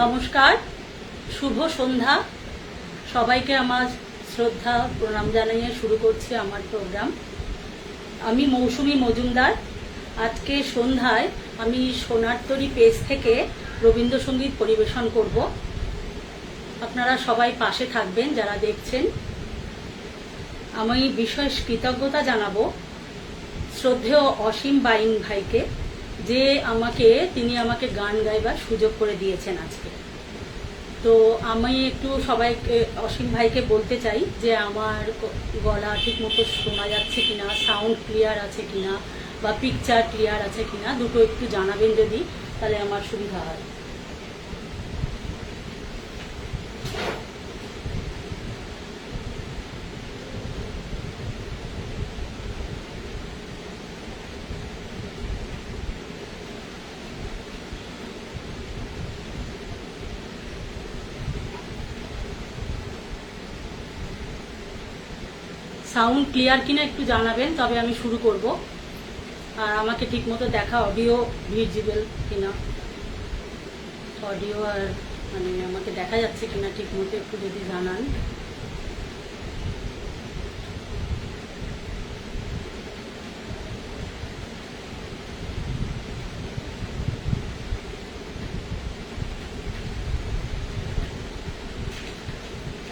নমস্কার, শুভ সন্ধ্যা। সবাইকে আমার শ্রদ্ধা প্রণাম জানিয়ে শুরু করছি আমার প্রোগ্রাম। আমি মৌসুমী মজুমদার। আজকে সন্ধ্যায় আমি সোনারতরী পেজ থেকে রবীন্দ্রসঙ্গীত পরিবেশন করব। আপনারা সবাই পাশে থাকবেন যারা দেখছেন। আমি বিশেষ কৃতজ্ঞতা জানাবো শ্রদ্ধেয় অসীম বাইন ভাইকে, যে তিনি আমাকে গান গাইবার সুযোগ করে দিয়েছেন আজকে। তো আমি একটু সবাইকে, অসীম ভাইকে বলতে চাই যে আমার গলা ঠিক মতো শোনা যাচ্ছে কিনা, সাউন্ড ক্লিয়ার আছে কিনা বা পিকচার ক্লিয়ার আছে কিনা, দুটো একটু জানাবেন যদি, তাহলে আমার সুবিধা হয়। সাউন্ড ক্লিয়ার কিনা একটু জানাবেন, তবে আমি শুরু করব। আর আমাকে ঠিকমতো দেখা, অডিও ভিজিবল কিনা, অডিও আর আমাকে দেখা যাচ্ছে কিনা ঠিকমতো একটু যদি জানান।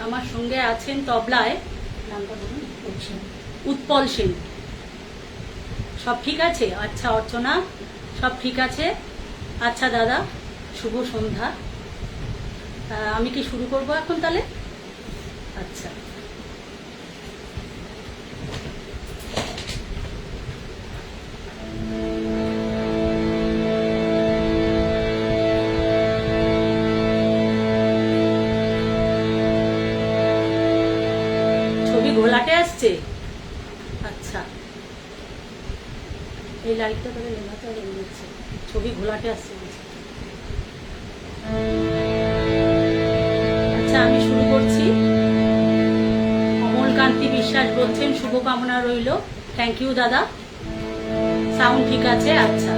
আমার সঙ্গে আছেন তবলায়, নামটা বলুন, উৎপল সেন। সব ঠিক আছে? আচ্ছা অর্চনা, সব ঠিক আছে? আচ্ছা দাদা, শুভ সন্ধ্যা। আমি কি শুরু করব এখন তাহলে? আচ্ছা, ছবি ঘোলাটে আসছে। আচ্ছা, এই লাইটটা করে নেভাতে হবে, ছবি ঘোলাটে আসছে। আচ্ছা, আমি শুরু করছি। অমলকান্তি বিশ্বাস বলছেন শুভকামনা রইল। থ্যাংক ইউ দাদা, সাউন্ড ঠিক আছে? আচ্ছা।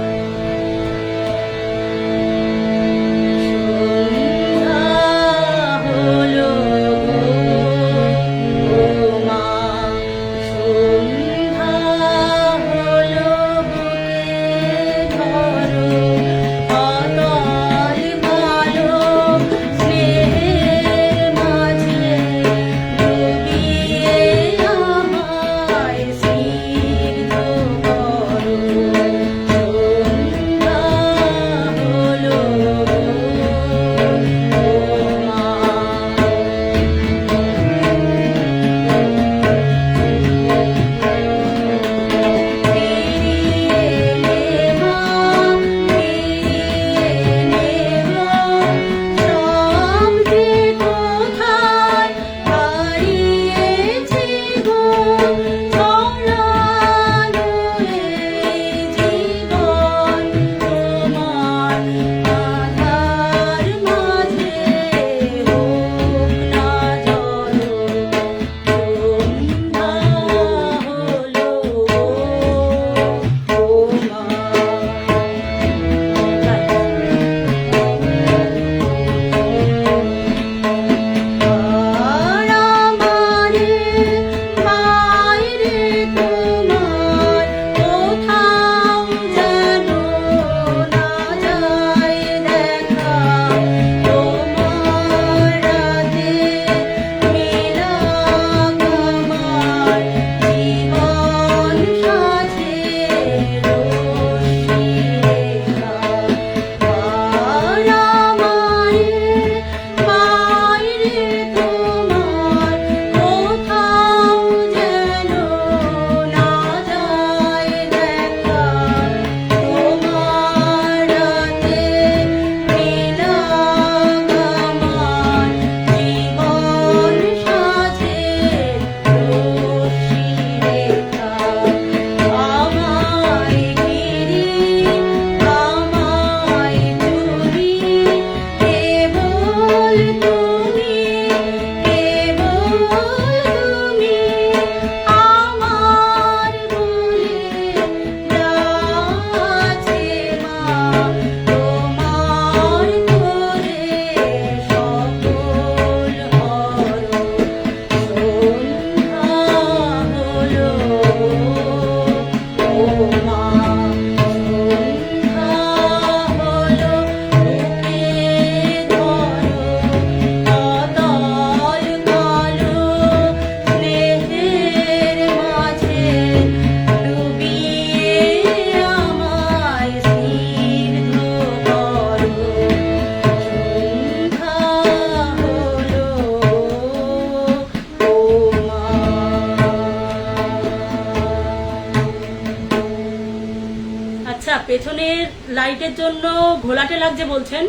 পেছনের লাইটের জন্য ঘোলাটে লাগছে বলছেন।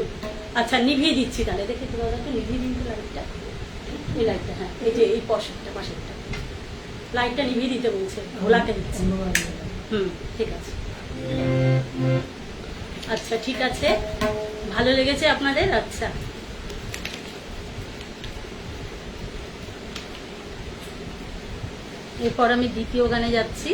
আচ্ছা নিভিয়ে দিচ্ছি তাহলে, দেখে তো দাদা একটু নিভিয়ে দিন তো লাইটটা, এই লাইটটা, হ্যাঁ এই যে এই পাশেরটা লাইটটা নিভিয়ে দিতে বলছে, ঘোলাটে দিচ্ছে। ঠিক আছে, আচ্ছা ঠিক আছে, ভালো লেগেছে আপনাদের? আচ্ছা এরপর আমি দ্বিতীয় গানে যাচ্ছি।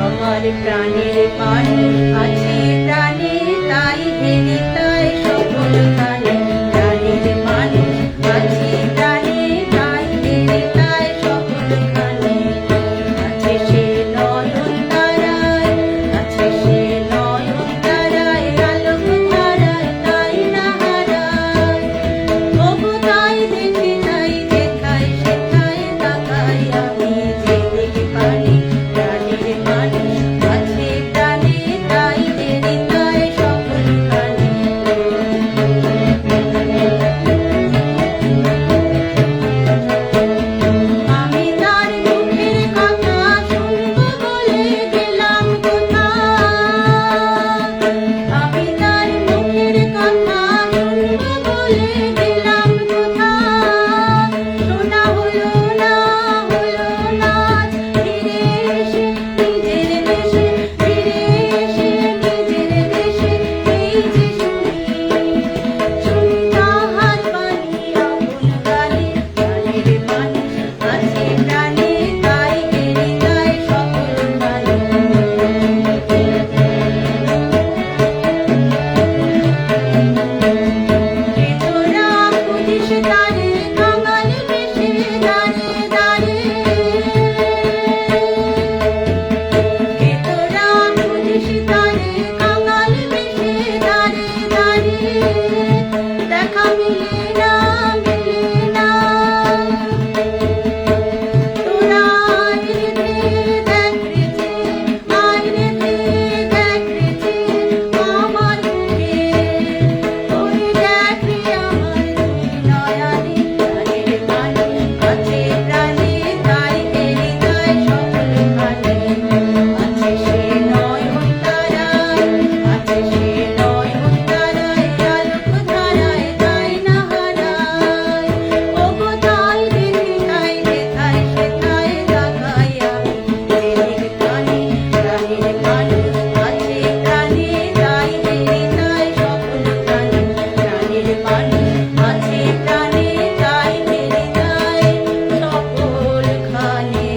আমার প্রাণের মানুষ আছে প্রাণে, তাই হেরে তাই সকল খানে। প্রাণের মানুষ আছে প্রাণে, তাই হেরে তাই সকল খানে। আছে সে নয়ন তারায়, আছে সে নয়ন তারায়, আলোক ধারায় তাই না হারায়। তবু তাই দেখি তাই দেখাই, সেথায় তাকাই আমি যে দেখি পানি। প্রাণের মানুষ আছে প্রাণে, তাই হেরে তাই সকল খানে। আমি তার মুখের কথা শুনবো বলে গেলাম কোথায়। আমি তার মুখের কথা শুনবো বলে গেলাম কোথায়। শোনা হলো না, হলো না, ফিরে এসে নিজের দেশে, ফিরে এসে নিজের দেশে। এই যে শুনি তাহার বাণী আপন গানে। প্রাণের মানুষ আছে প্রাণে, তাই হেরে তাই সকল খানে। তোরা খুঁজিস তারে কাঙাল বেশে দাঁড়ে দাঁড়ে। তোরা খুঁজিস তারে কাঙাল বেশে দাঁড়ে দাঁড়ে। দেখা মিলে না, মিলে না। তোরা আয় রে দেখ রে যে, আয় রে দেখ রে যে আমার বুকে। ওই দেখ রে আমার দুই নয়নে। প্রাণের মানুষ আছে প্রাণে, তাই হেরে তাই সকল খানে। আছে সে নয়ন তারায়, আছে সে নয়ন তারায়, আলোক ধারায় তাই না হারায়। ওগো তাই দেখি তাই দেখাই, সেথায় তাকাই আমি যে দেখি পানি। প্রাণের মানুষ আছে প্রাণে, তাই হেরে তাই সকল খানে। প্রাণের মানুষ আছে প্রাণে, তাই হেরে তাই সকল খানে।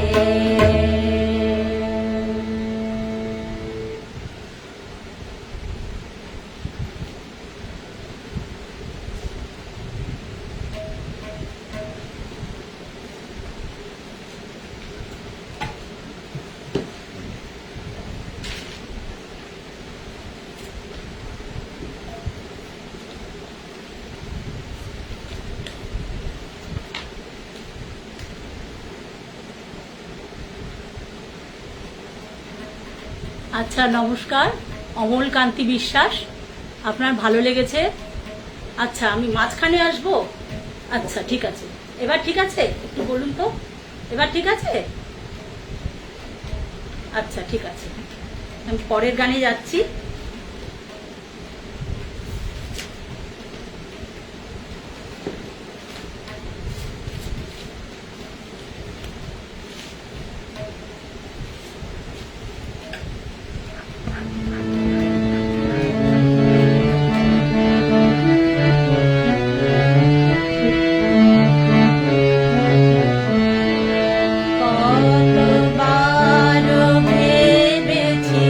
আচ্ছা নমস্কার, অমল কান্তি বিশ্বাস। আপনার ভালো লেগেছে? আচ্ছা আমি মাঝখানে আসবো? আচ্ছা ঠিক আছে, এবার ঠিক আছে? একটু বলুন তো, এবার ঠিক আছে? আচ্ছা ঠিক আছে, আমি পরের গানে যাচ্ছি। কতবার ভেবেছি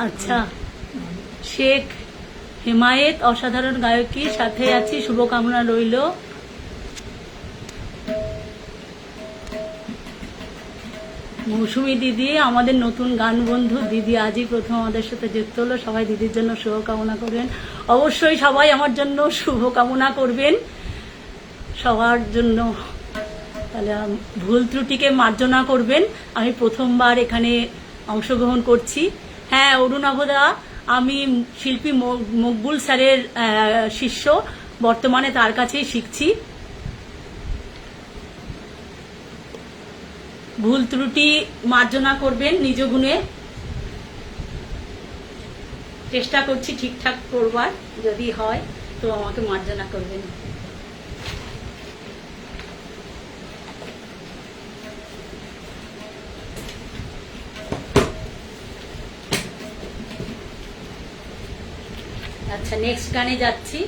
আচ্ছা, শেখ হেমায়েত অসাধারণ গায়কী, সাথে আছি, শুভকামনা রইল। মৌসুমী দিদি আমাদের নতুন গান বন্ধু, দিদি আজই প্রথম আমাদের সাথে যুক্ত হলো, সবাই দিদির জন্য শুভকামনা করবেন। অবশ্যই সবাই আমার জন্য শুভকামনা করবেন, সবার জন্য। তাহলে ভুল ত্রুটিকে মার্জনা করবেন। আমি প্রথমবার এখানে অংশগ্রহণ করছি। হ্যাঁ অরুণাভদা, আমি শিল্পী মকবুল স্যারের শিষ্য, বর্তমানে তার কাছেই শিখছি। ভুল ত্রুটি মার্জনা করবেন নিজ গুণে, চেষ্টা করছি ঠিকঠাক করবার, যদি হয় তো আমাকে মার্জনা করবেন। আচ্ছা, নেক্সট গানে যাচ্ছি।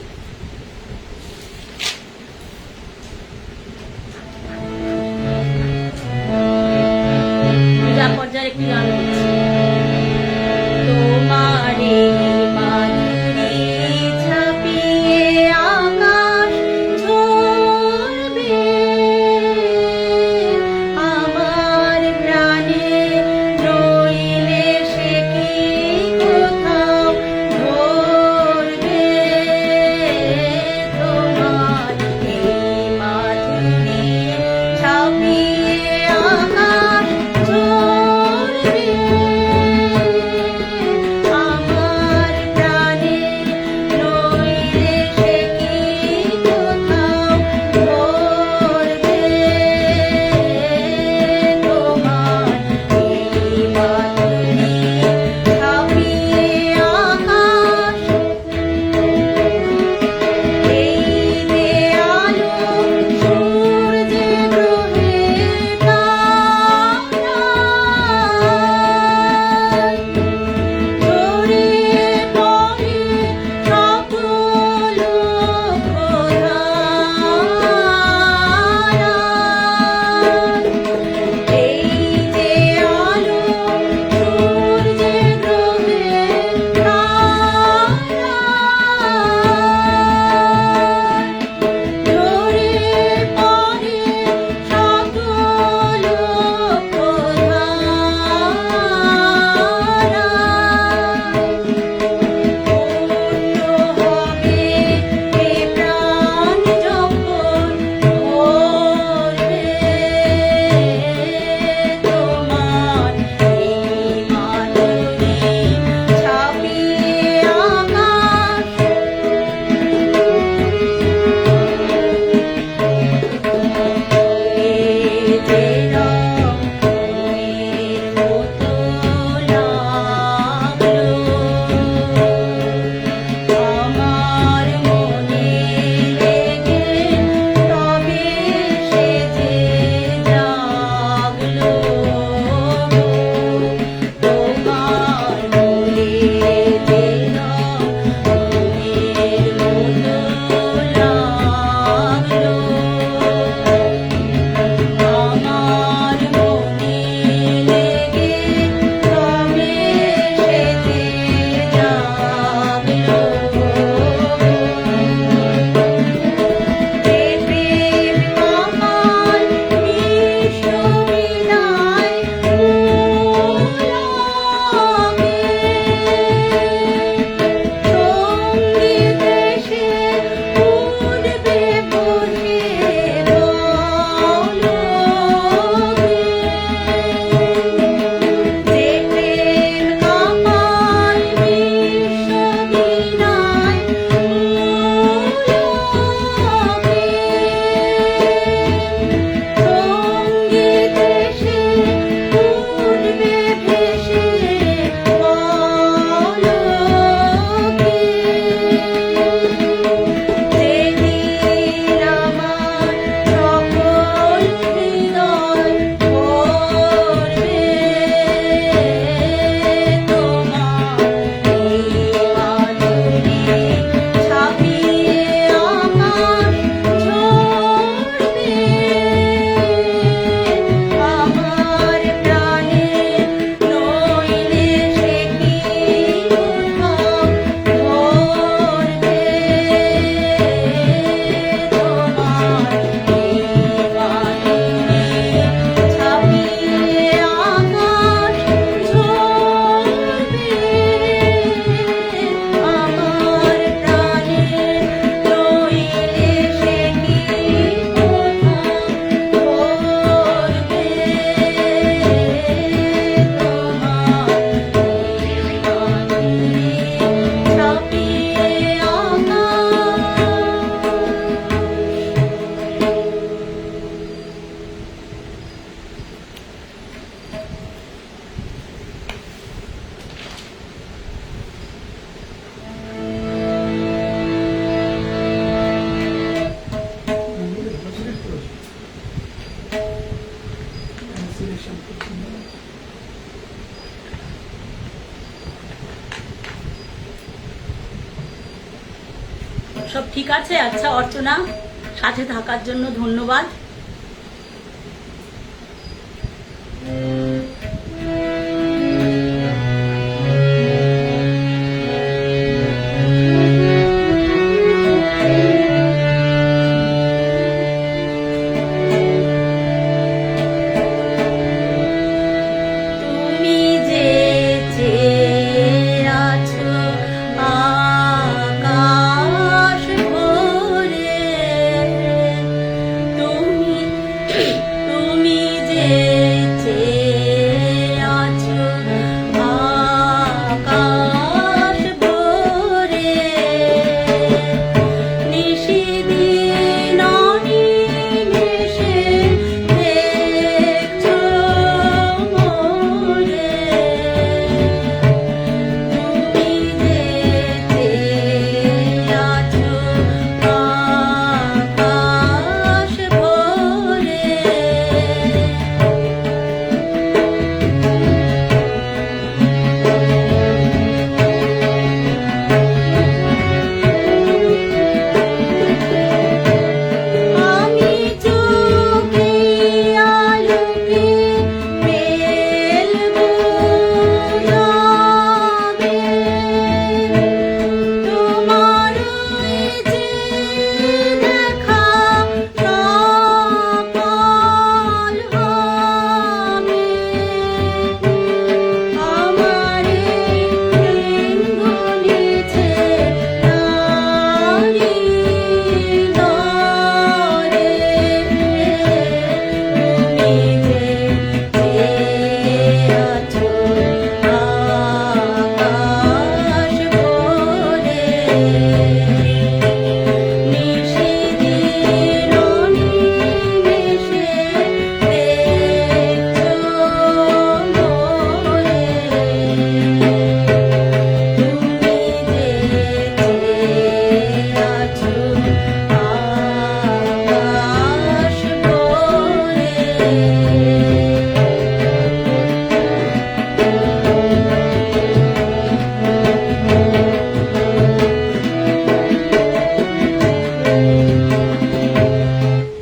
পূজা পর্যায়ের একটি গান হচ্ছে। তোমারে মাধুরী ছাপিয়ে আকাশ ঝরবে, আমার প্রাণে রইলে সে কি কোথাও ধরবে। সব ঠিক আছে? আচ্ছা অর্চনা, সাথে থাকার জন্য ধন্যবাদ। তুমি যে চেয়ে আছো আকাশ ভরে, তুমি তুমি যে চেয়ে আছো আকাশ ভরে, নিশিদিন অনিমেষে দেখছো মোরে। তুমি যে চেয়ে আছো আকাশ ভরে। আমি চোখে আলোকে মেলবো যাবে, তোমার ওই যে দেখা সকাল হবে। আমার দিন গুলিছে নারী নরে, তুমি যে চেয়ে আছো আকাশ ভরে, নিশিদিন অনিমেষে দেখছো মোরে। তুমি যে চেয়ে আছো আকাশ ভরে।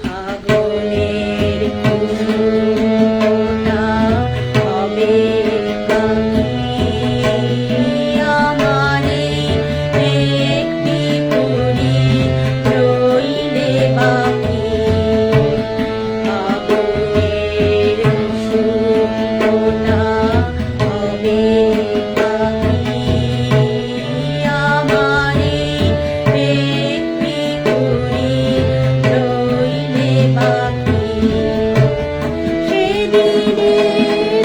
ফাগুনের কুসুমটা হবে পাখি, আমার একটি পুরি রইলে বাকি। ফাগুনের কুসুমটা হবে পাখি, আমার একটি পুরি রইলে বাকি। সেদিনে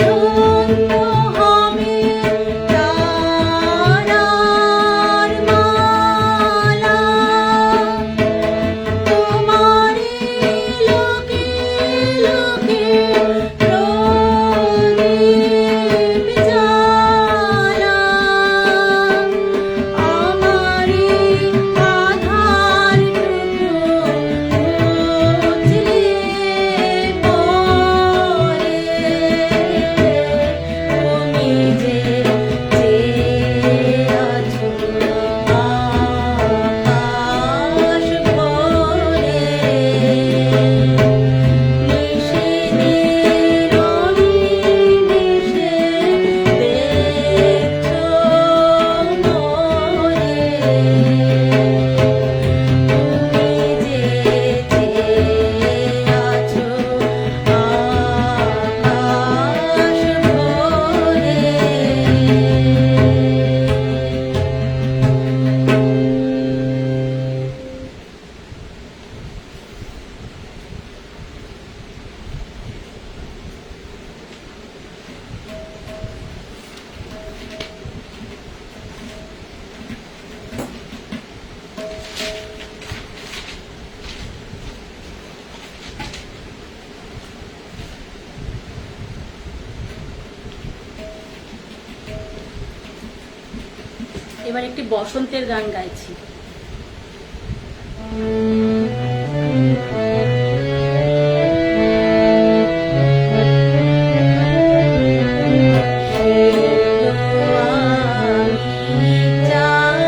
ধন্য হবে তারার মালা, তোমারে লোকে লোকে প্রদীপ জ্বালা। আমারে আধারটুকু বুঝলে পরে, তুমি যে চেয়ে আছো আকাশ ভরে, নিশিদিন অনিমেষে দেখছো মোরে। তুমি যে চেয়ে আছো আকাশ ভরে। এবার একটি বসন্তের গান গাইছি। চাই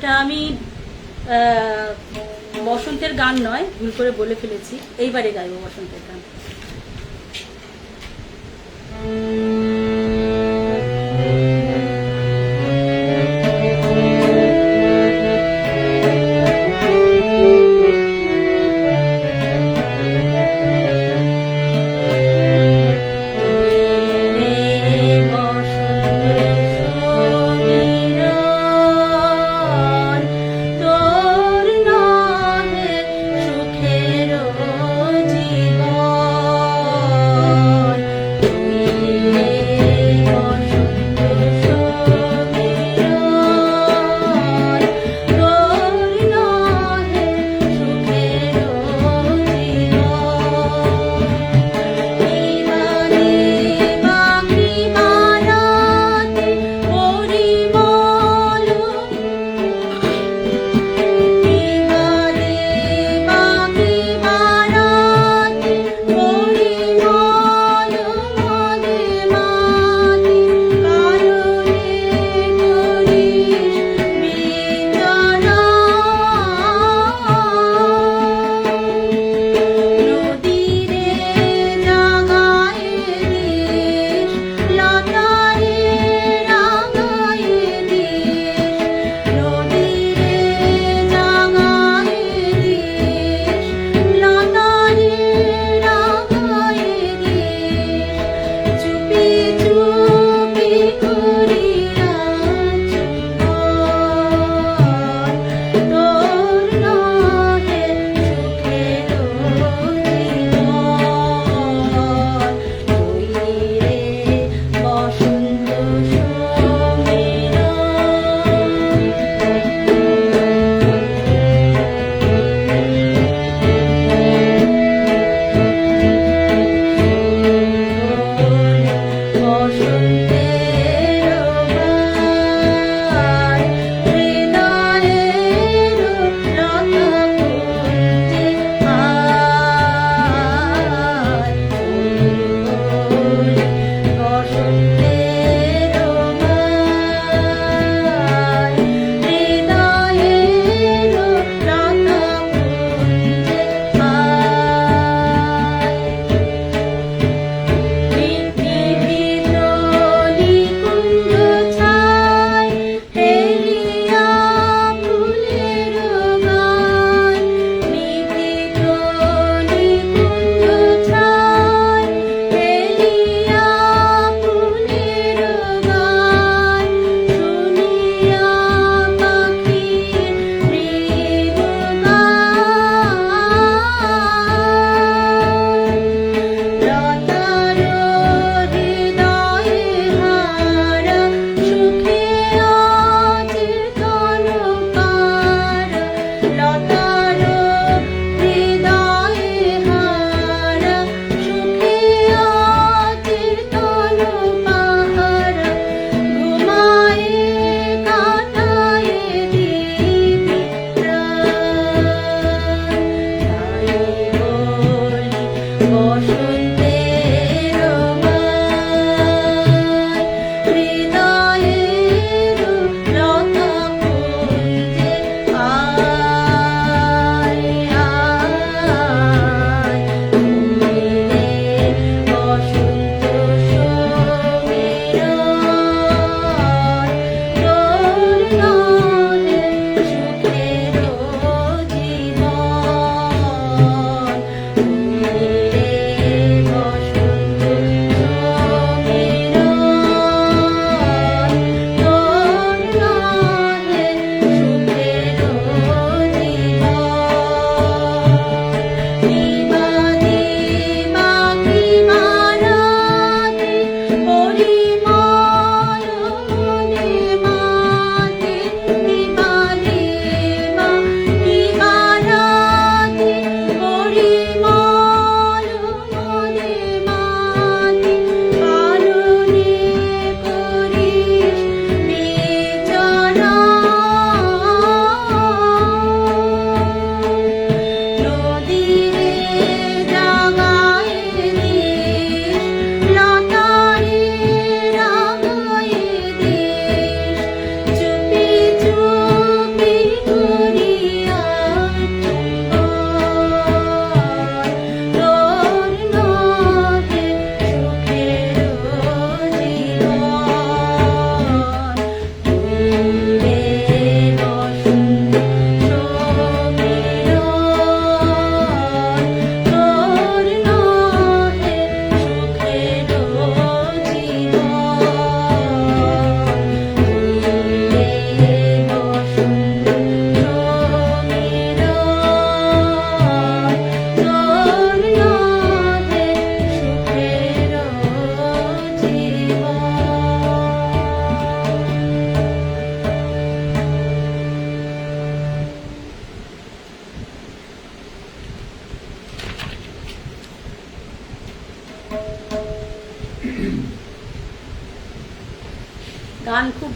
এটা আমি বসন্তের গান নয়, ভুল করে বলে ফেলেছি, এইবারে গাইবো বসন্তের গান। তোর নামে সুখের জীবন, তুই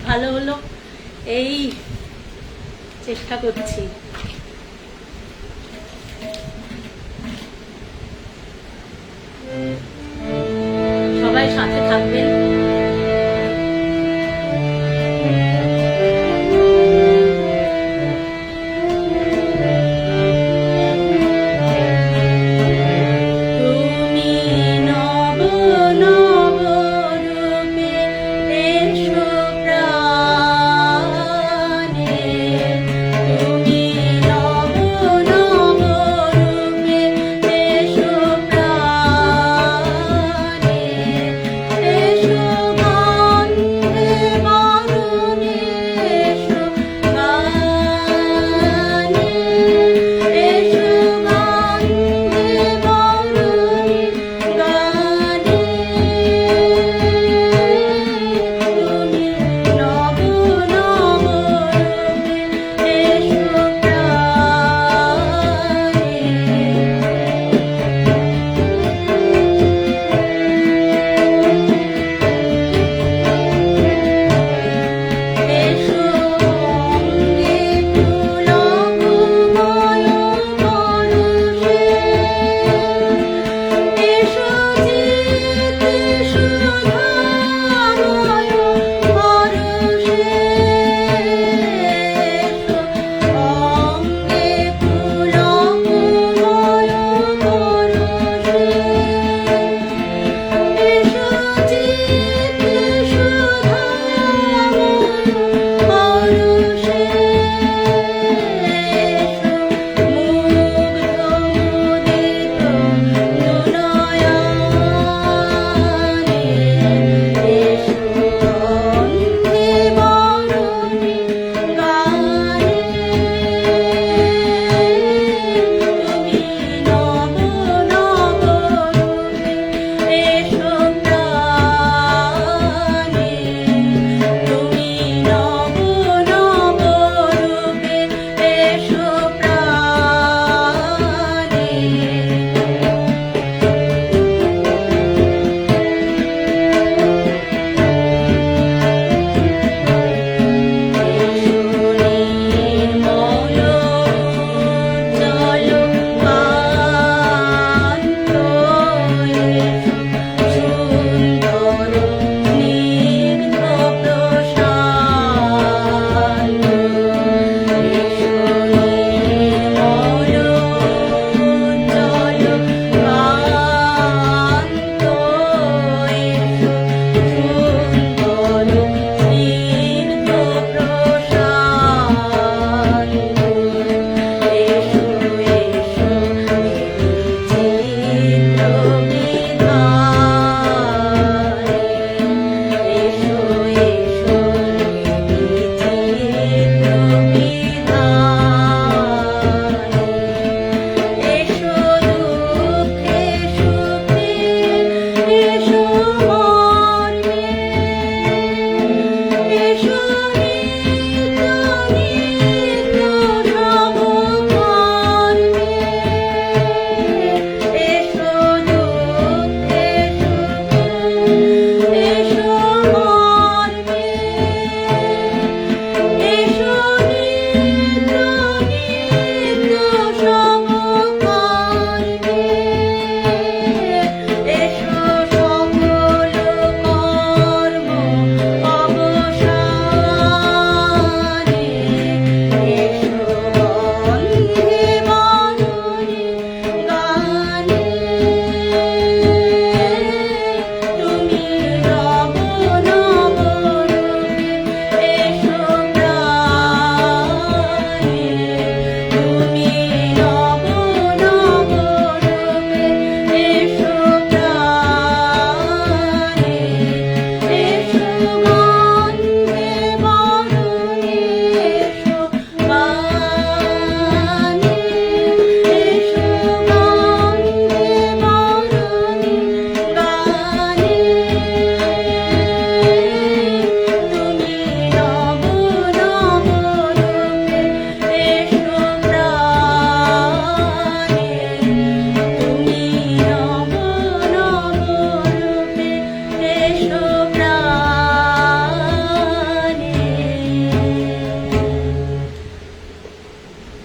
ভালো হলো এই চেষ্টা করছি। সবাই সাথে থাকবেন। তুমি নব নব রূপে এসো প্রাণে, তুমি নব নব রূপে এসো প্রাণে, এসো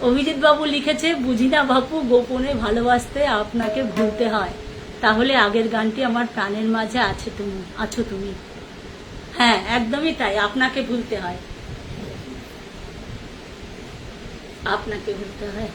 অভিজিৎ বাবু লিখেছে, বুঝি না বাপু গোপনে ভালোবাসতে আপনাকে ভুলতে হয়, তাহলে আগের গানটি আমার প্রাণের মাঝে আছো তুমি। হ্যাঁ, একদমই তাই, আপনাকে ভুলতে হয়, আপনাকে ভুলতে হয়।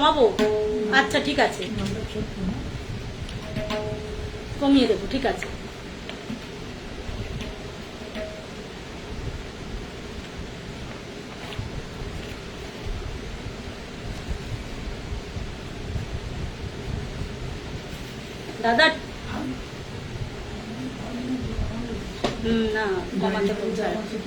কমাবো? আচ্ছা ঠিক আছে, কমিয়ে দেবো, ঠিক আছে। দাদা না কমাতে বলছে আর কি।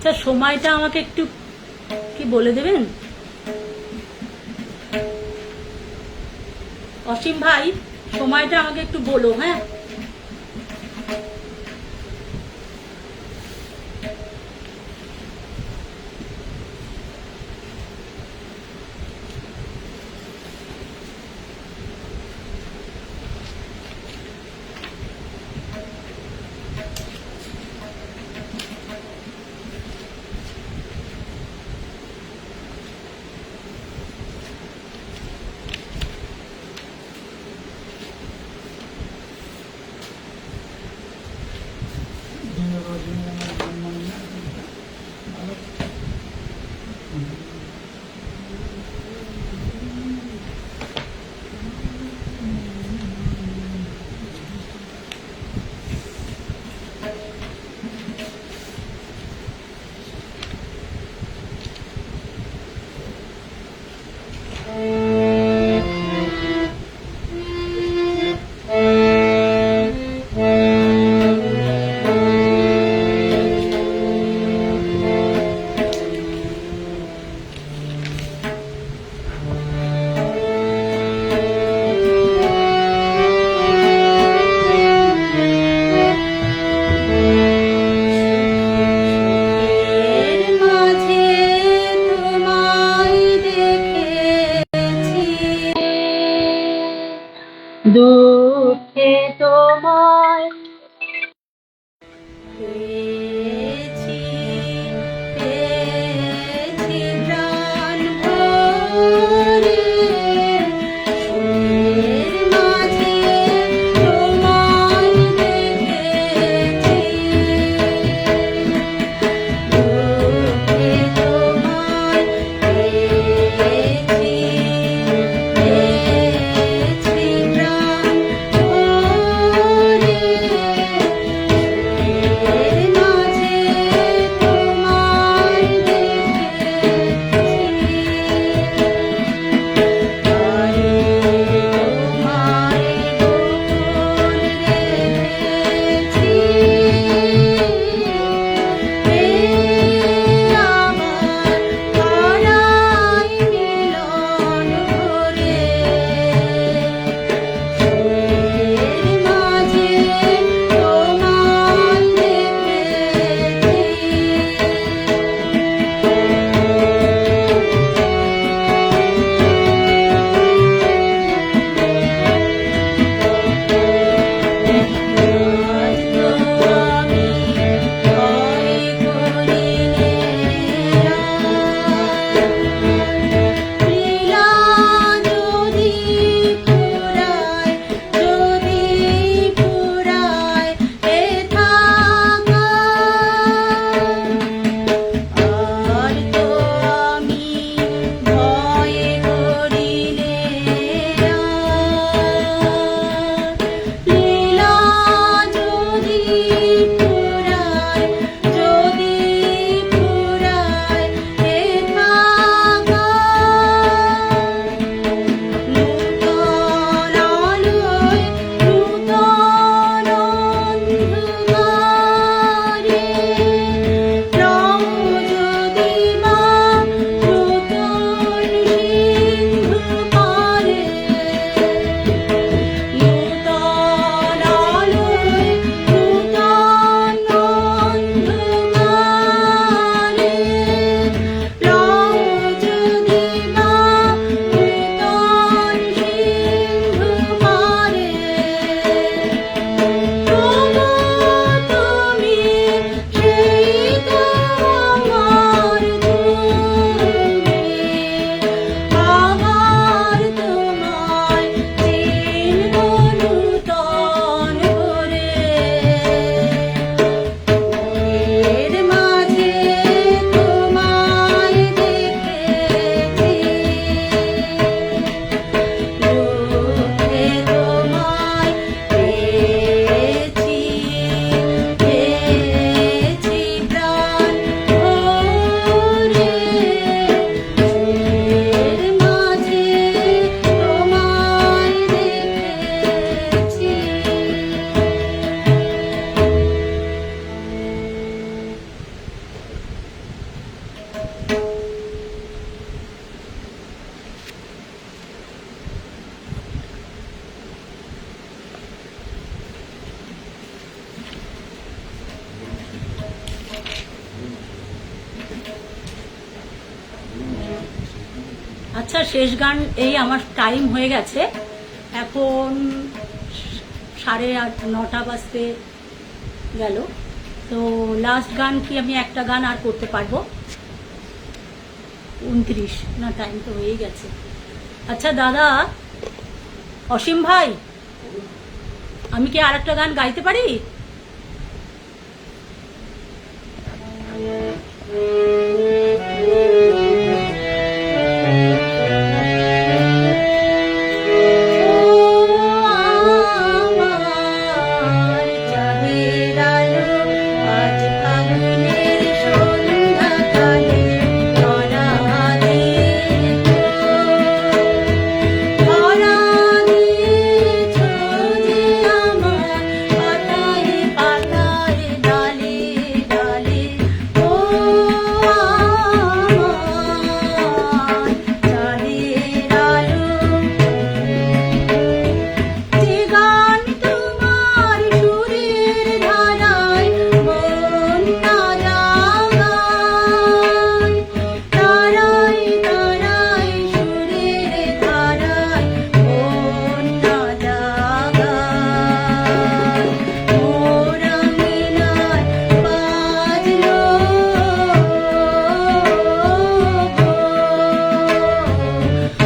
আচ্ছা, সময়টা আমাকে একটু কি বলে দেবেন অসীম ভাই? সময়টা আমাকে একটু বলো। হ্যাঁ, এর মাঝে তোমায় দেখেছি, দুঃখে তোমায় পেয়েছি, পেয়েছি প্রাণ ভরে। সুখের মাঝে তোমায় দেখেছি, দুঃখে তোমায় পেয়েছি, পেয়েছি প্রাণ ভরে। আচ্ছা, শেষ গান এই আমার টাইম হয়ে গেছে, এখন 8:30 বাজতে গেল। তো লাস্ট গান কি আমি একটা গান আর করতে পারবো? 29 না, টাইম তো হয়েই গেছে। আচ্ছা দাদা, অসীম ভাই, আমি কি আর একটা গান গাইতে পারি? আমার চাঁদের আলো আজ ফাগুনের সন্ধ্যাকালে ধরা দিয়েছ, ধরা দিয়েছ যে আমার পাতায় পাতায় ডালে ডালে। ও আমার চাঁদের আলো, যে গান তোমার সুরের ধারায় মন না জাগায়, তারাই তারাই সুরের ধারায় মন না জাগায়। মোর আঙিনায় বাজলো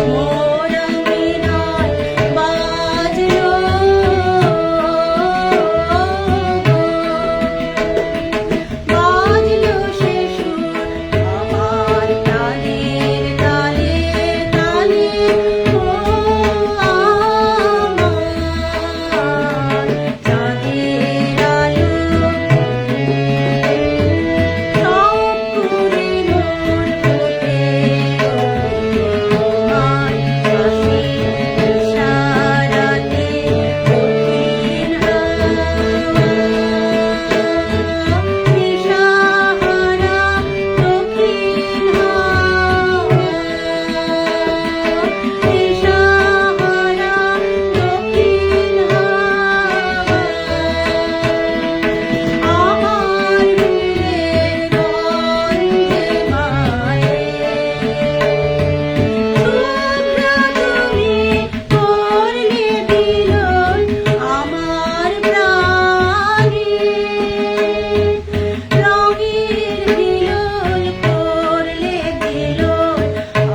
মোর আঙিনায় বাজলো বাজলো সে সুর আমার প্রাণের তালে তালে। ও আমার চাঁদের আলো, সব করে মন হতে তোমার হাসি ইশারাতে দক্ষিণ হাওয়া, দিশাহারা দক্ষিণ হাওয়া, দিশাহারা দক্ষিণ হাওয়া। আমার মনের গন্ধে মায়ে শুভ্র তুমি করলে বিলোল আমার প্রাণে, রঙের বিলোল করলে বিলোল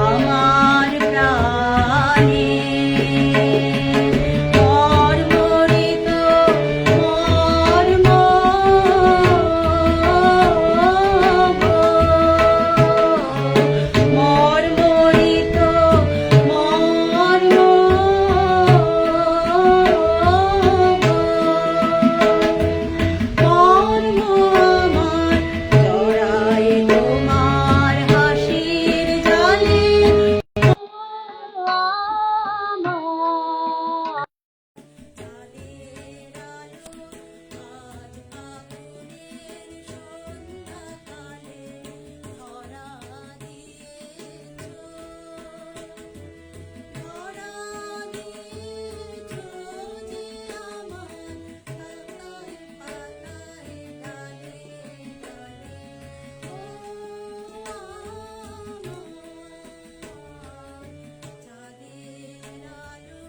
আমার প্রাণে। মর্মরিত মর্ম মর্মরিত মর্ম মর্ম আমার জড়ায় তোমার হাসির জালে। আমার চাঁদের আলো আজ ফাগুনের সন্ধ্যাকালে ধরা দিয়েছ, ধরা দিয়েছ যে আমার পাতায় পাতায় ডালে ডালে। ও আমার চাঁদের আলো।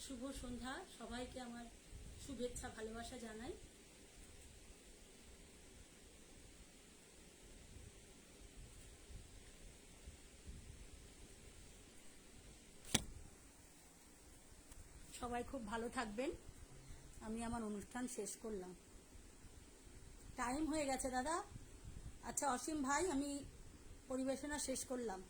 শুভ সন্ধ্যা, সবাইকে আমার শুভেচ্ছা ভালোবাসা জানাই। সবাই খুব ভালো থাকবেন। আমি আমার অনুষ্ঠান শেষ করলাম, টাইম হয়ে গেছে দাদা। আচ্ছা অসীম ভাই, আমি পরিবেশনা শেষ করলাম।